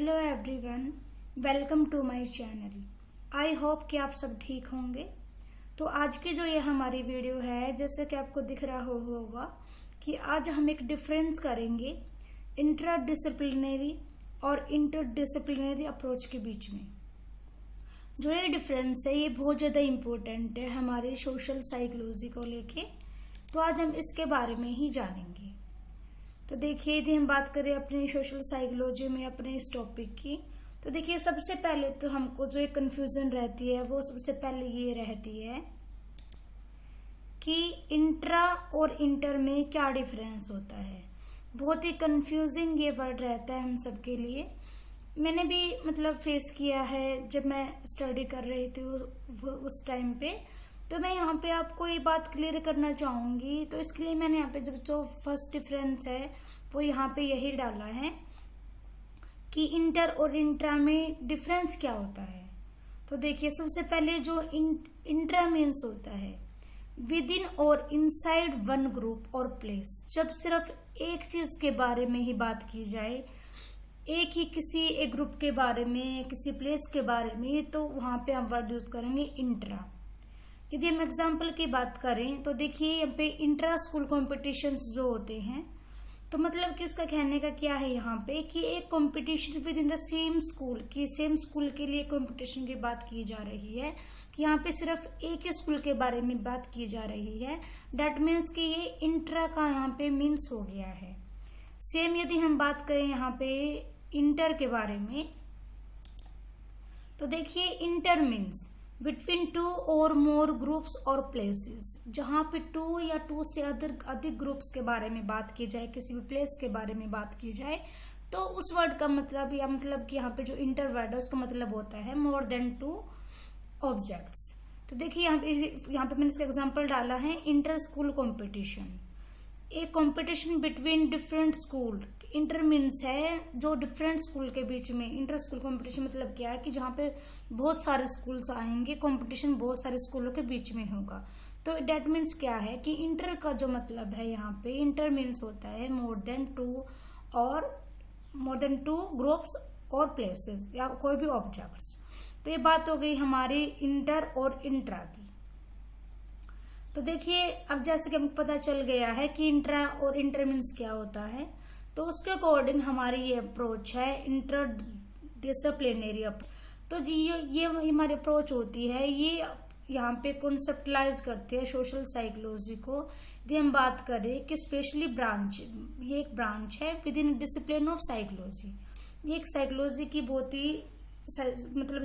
Hello everyone, welcome to my channel. I hope कि आप सब ठीक होंगे। तो आज की जो ये हमारी वीडियो है, जैसे कि आपको दिख रहा होगा कि आज हम एक डिफरेंस करेंगे इंट्रा डिसिप्लिनरी और इंटरडिसिप्लिनरी अप्रोच के बीच में। जो ये डिफरेंस है ये बहुत ज़्यादा इम्पोर्टेंट है हमारे सोशल साइकोलॉजी को लेके। तो आज हम इसके बारे में ही जानेंगे। तो देखिए, यदि हम बात करें अपनी सोशल साइकोलॉजी में अपने इस टॉपिक की, तो देखिए सबसे पहले तो हमको जो एक कंफ्यूजन रहती है वो सबसे पहले ये रहती है कि इंट्रा और इंटर में क्या डिफरेंस होता है। बहुत ही कंफ्यूजिंग ये वर्ड रहता है हम सबके लिए। मैंने भी फेस किया है जब मैं स्टडी कर रही थी उस टाइम पे। तो मैं यहाँ पे आपको ये बात क्लियर करना चाहूंगी। तो इसके लिए मैंने यहाँ पे जो फर्स्ट डिफरेंस है वो यहाँ पे यही डाला है कि इंटर और इंट्रा में डिफरेंस क्या होता है। तो देखिए, सबसे पहले जो इंट्रा मीन्स होता है विद इन और इनसाइड वन ग्रुप और प्लेस। जब सिर्फ एक चीज के बारे में ही बात की जाए, किसी एक ग्रुप के बारे में, किसी प्लेस के बारे में, तो वहां पे हम वर्ड यूज करेंगे इंट्रा। यदि हम एग्जाम्पल की बात करें तो देखिए यहाँ पे इंट्रा स्कूल कॉम्पिटिशन्स जो होते हैं, तो मतलब कि उसका कहने का क्या है यहाँ पे कि एक competition with in the same school के लिए कंपटीशन की बात की जा रही है, कि यहाँ पे सिर्फ एक ही स्कूल के बारे में बात की जा रही है। डेट मीन्स कि ये इंट्रा का यहाँ पे मीन्स हो गया है। सेम यदि हम बात करें यहाँ पे इंटर के बारे में, तो देखिए इंटर मीन्स बिटवीन टू और मोर ग्रुप्स और प्लेसेस। जहां पे टू या टू से अधिक ग्रुप्स के बारे में बात की जाए, किसी भी प्लेस के बारे में बात की जाए, तो उस वर्ड का मतलब कि यहाँ पे जो इंटर वर्ड है उसका मतलब होता है मोर देन टू ऑब्जेक्ट्स। तो देखिए यहाँ पे मैंने इसका एग्जांपल डाला है इंटर स्कूल कॉम्पिटिशन, एक competition between different school. Inter means है जो डिफरेंट स्कूल के बीच में। इंटर स्कूल कंपटीशन मतलब क्या है कि जहाँ पे बहुत सारे स्कूल्स आएंगे, कंपटीशन बहुत सारे स्कूलों के बीच में होगा। तो डेट मीन्स क्या है कि इंटर का जो मतलब है यहाँ पे, इंटर मीन्स होता है मोर देन टू ग्रुप्स और प्लेसेस या कोई भी ऑब्जेक्ट्स। तो ये बात हो गई हमारी इंटर और इंट्रा की। तो देखिए, अब जैसे कि हमको पता चल गया है कि इंट्रा और इंटर मीन्स क्या होता है, तो उसके अकॉर्डिंग हमारी ये अप्रोच है इंटर डिसिप्लिनरी अप्रोच। तो जी ये हमारी अप्रोच होती है, ये यहाँ पे कॉन्सेप्टलाइज करते हैं सोशल साइकोलॉजी को। यदि हम बात करें कि स्पेशली ये एक ब्रांच है with in discipline of psychology. ये एक साइकोलॉजी की बहुत ही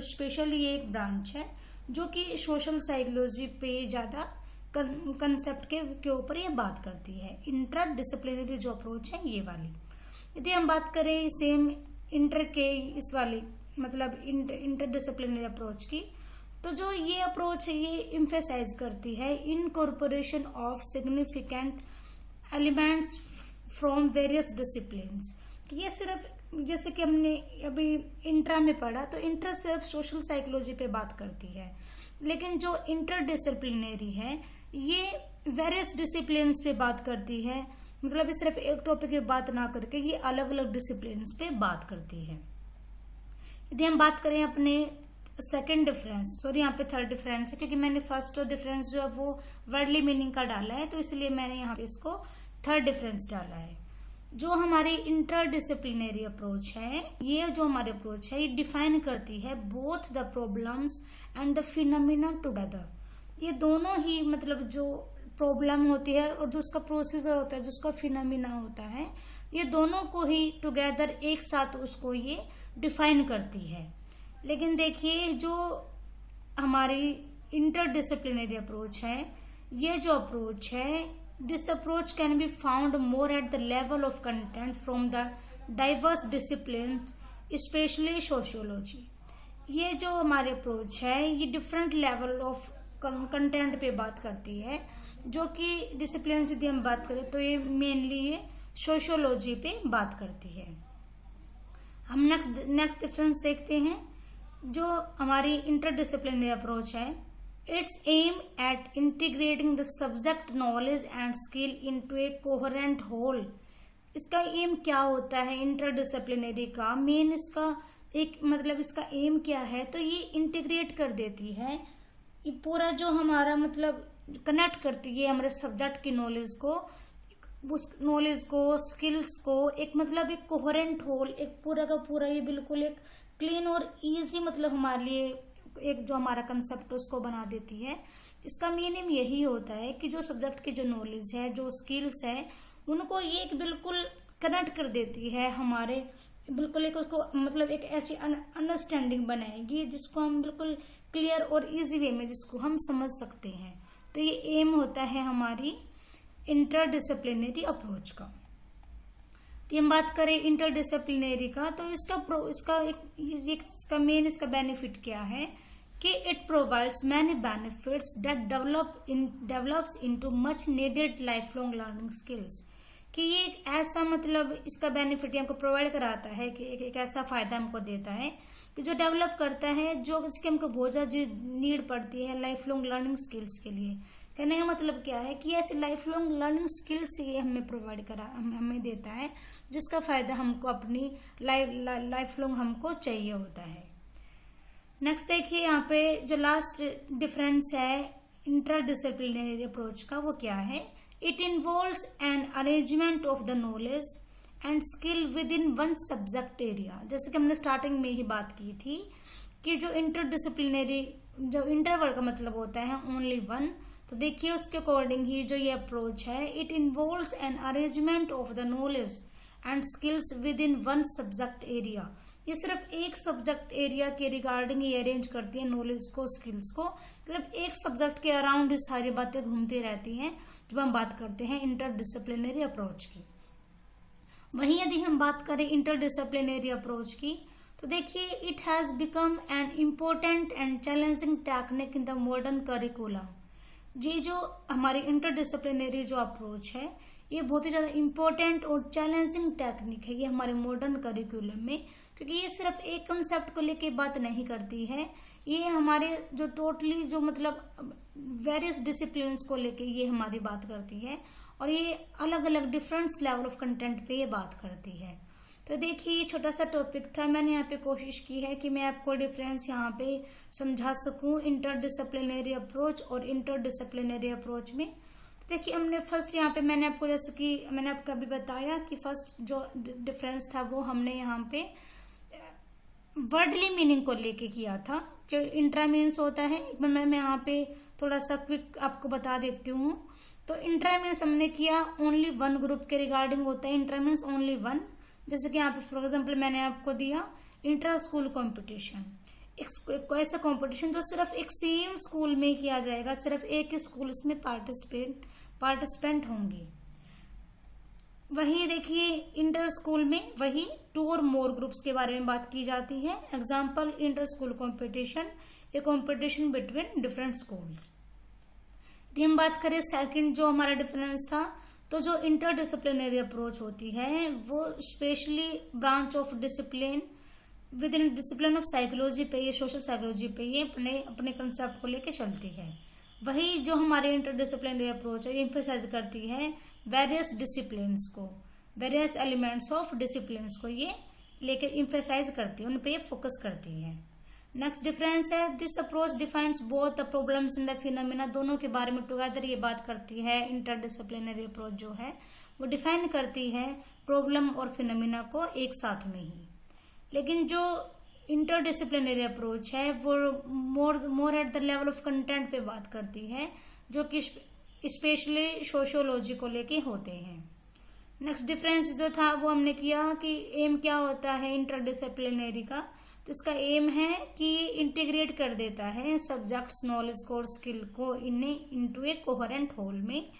स्पेशली ये एक ब्रांच है जो कि सोशल साइकोलॉजी पे ज्यादा कंसेप्ट के ऊपर ये बात करती है। इंटर डिसिप्लिनरी जो अप्रोच है ये वाली। यदि हम बात करें सेम इंटर के इस वाली इंटर डिसिप्लिनरी अप्रोच की, तो जो ये अप्रोच है ये एम्फेसाइज करती है incorporation of significant elements from various disciplines. ये सिर्फ जैसे कि हमने अभी इंट्रा में पढ़ा, तो इंट्रा सिर्फ सोशल साइकोलॉजी पे बात करती है, लेकिन जो इंटर डिसिप्लिनरी है ये वेरियस डिसिप्लिन्स पे बात करती है। मतलब सिर्फ एक टॉपिक पे बात ना करके ये अलग अलग डिसिप्लिन्स पे बात करती है। यदि हम बात करें अपने सेकंड डिफरेंस, यहाँ पे थर्ड डिफरेंस है, क्योंकि मैंने फर्स्ट डिफरेंस जो है वो वर्डली मीनिंग का डाला है, तो इसलिए मैंने यहाँ पे इसको थर्ड डिफरेंस डाला है। जो हमारी इंटर डिसिप्लिनरी अप्रोच है, ये जो हमारी अप्रोच है ये डिफाइन करती है both the problems and the phenomena together. ये दोनों ही जो प्रॉब्लम होती है और जो उसका प्रोसीजर होता है, जो उसका फिनोमिना होता है, ये दोनों को ही टुगेदर एक साथ उसको ये डिफाइन करती है। लेकिन देखिए, जो हमारी इंटरडिसिप्लिनरी अप्रोच है, ये जो अप्रोच है, this approach can be found more at the level of content from the diverse discipline, specially sociology. ये जो हमारी अप्रोच है ये डिफरेंट लेवल ऑफ कंटेंट पे बात करती है, जो कि डिसिप्लिन से यदि हम बात करें तो ये मेनली ये सोशियोलॉजी पे बात करती है। हम नेक्स्ट डिफरेंस देखते हैं। जो हमारी इंटरडिसिप्लिनरी अप्रोच है, it's aim at integrating the subject knowledge and skill into a coherent whole इसका एम क्या होता है इंटरडिसिप्लिनरी का, मेन इसका एक मतलब इसका एम क्या है, तो ये इंटीग्रेट कर देती है, ये पूरा जो हमारा मतलब कनेक्ट करती है हमारे सब्जेक्ट की नॉलेज को, उस नॉलेज को, स्किल्स को एक मतलब एक कोहेरेंट होल, एक पूरा का पूरा ये बिल्कुल एक क्लीन और इजी मतलब हमारे लिए एक जो हमारा कंसेप्ट उसको बना देती है। इसका मीनिंग यही होता है कि जो सब्जेक्ट की जो नॉलेज है, जो स्किल्स है, उनको ये एक बिल्कुल कनेक्ट कर देती है हमारे बिल्कुल एक उसको मतलब एक ऐसी अंडरस्टैंडिंग बनाएगी जिसको हम बिल्कुल क्लियर और इजी वे में जिसको हम समझ सकते हैं। तो ये एम होता है हमारी इंटरडिसिप्लिनरी अप्रोच का। तो हम बात करें इंटरडिसिप्लिनरी का, तो इसका मेन इसका बेनिफिट क्या है कि it provides many benefits that develops into much needed life long learning skills, कि ये एक ऐसा मतलब इसका बेनिफिट हमको प्रोवाइड कराता है कि एक ऐसा फायदा हमको देता है कि जो डेवलप करता है, जो इसके हमको बहुत ज्यादा नीड पड़ती है लाइफ लॉन्ग लर्निंग स्किल्स के लिए। कहने का मतलब क्या है कि ऐसी लाइफ लॉन्ग लर्निंग स्किल्स ये हमें प्रोवाइड हमें देता है जिसका फायदा हमको अपनी लाइफ लॉन्ग हमको चाहिए होता है। नेक्स्ट देखिए यहाँ पे जो लास्ट डिफरेंस है इंटरडिसिप्लिनरी अप्रोच का, वो क्या है, it involves an arrangement of the knowledge and skill with in one subject area. जैसे कि हमने स्टार्टिंग में ही बात की थी कि जो इंटरडिसिप्लिनरी जो इंटरवल का मतलब होता है ओनली वन, तो देखिए उसके अकॉर्डिंग ही जो ये अप्रोच है, it involves an arrangement of the knowledge and skills with in one subject area. ये सिर्फ एक सब्जेक्ट एरिया के रिगार्डिंग ये अरेंज करती है नॉलेज को, स्किल्स को, मतलब एक सब्जेक्ट के अराउंड ये सारी बातें घूमती रहती हैं जब हम बात करते हैं इंटरडिसिप्लिनरी अप्रोच की। वहीं यदि हम बात करें इंटरडिसिप्लिनरी अप्रोच की, तो देखिए it has become an important and challenging technique in the modern curriculum. ये जो हमारी इंटरडिसिप्लिनरी जो अप्रोच है, ये बहुत ही ज्यादा इम्पोर्टेंट और चैलेंजिंग टेक्निक है ये हमारे मॉडर्न करिकुलम में, क्योंकि ये सिर्फ एक कंसेप्ट को लेके बात नहीं करती है, ये हमारे जो टोटली जो मतलब वेरियस डिसिप्लिन्स को लेके ये हमारी बात करती है और ये अलग अलग डिफरेंट लेवल ऑफ कंटेंट पे ये बात करती है। तो देखिए ये छोटा सा टॉपिक था, मैंने यहाँ पे कोशिश की है कि मैं आपको डिफरेंस यहाँ पे समझा सकूं इंटरडिसिप्लिनरी अप्रोच और इंटरडिसिप्लिनरी अप्रोच में। तो देखिए हमने फर्स्ट यहाँ पे मैंने आपको जैसे कि मैंने आपको अभी बताया कि फर्स्ट जो डिफरेंस था वो हमने यहाँ पे वर्डली मीनिंग को लेके किया था, जो इंट्रा मीन्स होता है। एक बार मैं यहाँ पे थोड़ा सा क्विक आपको बता देती हूँ। तो इंट्रा मीन्स हमने किया ओनली वन ग्रुप के रिगार्डिंग होता है, इंट्रा मीन्स ओनली वन। जैसे कि यहाँ पे फॉर एग्जाम्पल मैंने आपको दिया इंटर स्कूल कॉम्पिटिशन, एक ऐसा कॉम्पिटिशन जो सिर्फ एक सेम स्कूल में किया जाएगा, सिर्फ एक ही स्कूल उसमें पार्टिसिपेंट होंगे। वही देखिए इंटर स्कूल में वही 2 और मोर ग्रुप्स के बारे में बात की जाती है। एग्जाम्पल इंटर स्कूल कॉम्पिटिशन, ए कॉम्पिटिशन बिटवीन डिफरेंट स्कूल्स। हम बात करें सेकंड जो हमारा डिफरेंस था, तो जो इंटरडिसिप्लिनरी अप्रोच होती है वो specially branch of discipline with in discipline of psychology पे, ये सोशल साइकोलॉजी पे ये अपने कंसेप्ट को लेके चलती है। वही जो हमारे इंटरडिसिप्लिनरी अप्रोच है ये एम्फसाइज करती है वेरियस डिसिप्लिन्स को, वेरियस एलिमेंट्स ऑफ डिसिप्लिन्स को ये लेके एम्फसाइज करती है, उन पे ये फोकस करती है। नेक्स्ट डिफरेंस है this approach defines both the problems in the phenomena, दोनों के बारे में टुगेदर ये बात करती है। इंटरडिसिप्लिनरी अप्रोच जो है वो डिफाइन करती है प्रॉब्लम और फिनोमेना को एक साथ में ही। लेकिन जो इंटरडिसिप्लिनरी अप्रोच है वो more at the level of content पे बात करती है, जो कि स्पेशली सोशियोलॉजी को लेके होते हैं। नेक्स्ट डिफरेंस जो था वो हमने किया कि एम क्या होता है इंटरडिसिप्लिनरी का, तो इसका एम है कि इंटीग्रेट कर देता है सब्जेक्ट्स नॉलेज को और स्किल को इनटू ए कोहेरेंट होल में।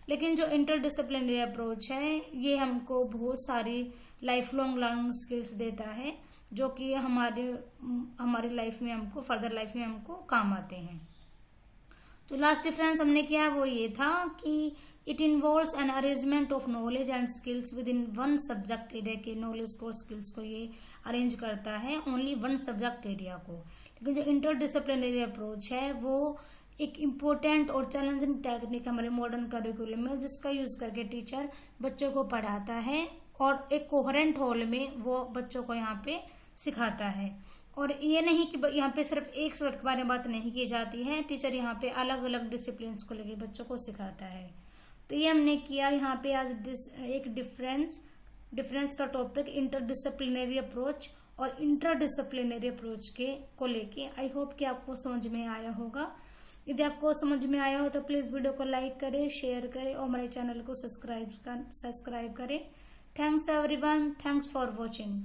लेकिन जो इंटरडिसिप्लिनरी अप्रोच है ये हमको बहुत सारी लाइफ लॉन्ग लर्निंग स्किल्स देता है, जो कि हमारी लाइफ में हमको फर्दर लाइफ में हमको काम आते हैं। तो लास्ट डिफरेंस हमने किया वो ये था कि it involves an arrangement of knowledge and skills with in one subject area के नॉलेज को स्किल्स को ये अरेंज करता है ओनली वन सब्जेक्ट एरिया को। लेकिन जो इंटरडिसिप्लिनरी अप्रोच है वो एक इम्पोर्टेंट और चैलेंजिंग टेक्निक हमारे मॉडर्न करिकुलम में, जिसका यूज करके टीचर बच्चों को पढ़ाता है और एक कोहेरेंट हॉल में वो बच्चों को यहाँ पे सिखाता है। और ये नहीं कि यहाँ पे सिर्फ एक सब्जेक्ट के बारे में बात नहीं की जाती है, टीचर यहाँ पे अलग अलग डिसिप्लिन को लेके बच्चों को सिखाता है। तो ये हमने किया यहाँ पे आज एक डिफरेंस का टॉपिक इंटरडिसिप्लिनरी अप्रोच और इंटरडिसिप्लिनरी अप्रोच को लेके। आई होप कि आपको समझ में आया होगा। यदि आपको समझ में आया हो तो प्लीज वीडियो को लाइक करें, शेयर करें और हमारे चैनल को सब्सक्राइब करें। Thanks everyone, thanks for watching.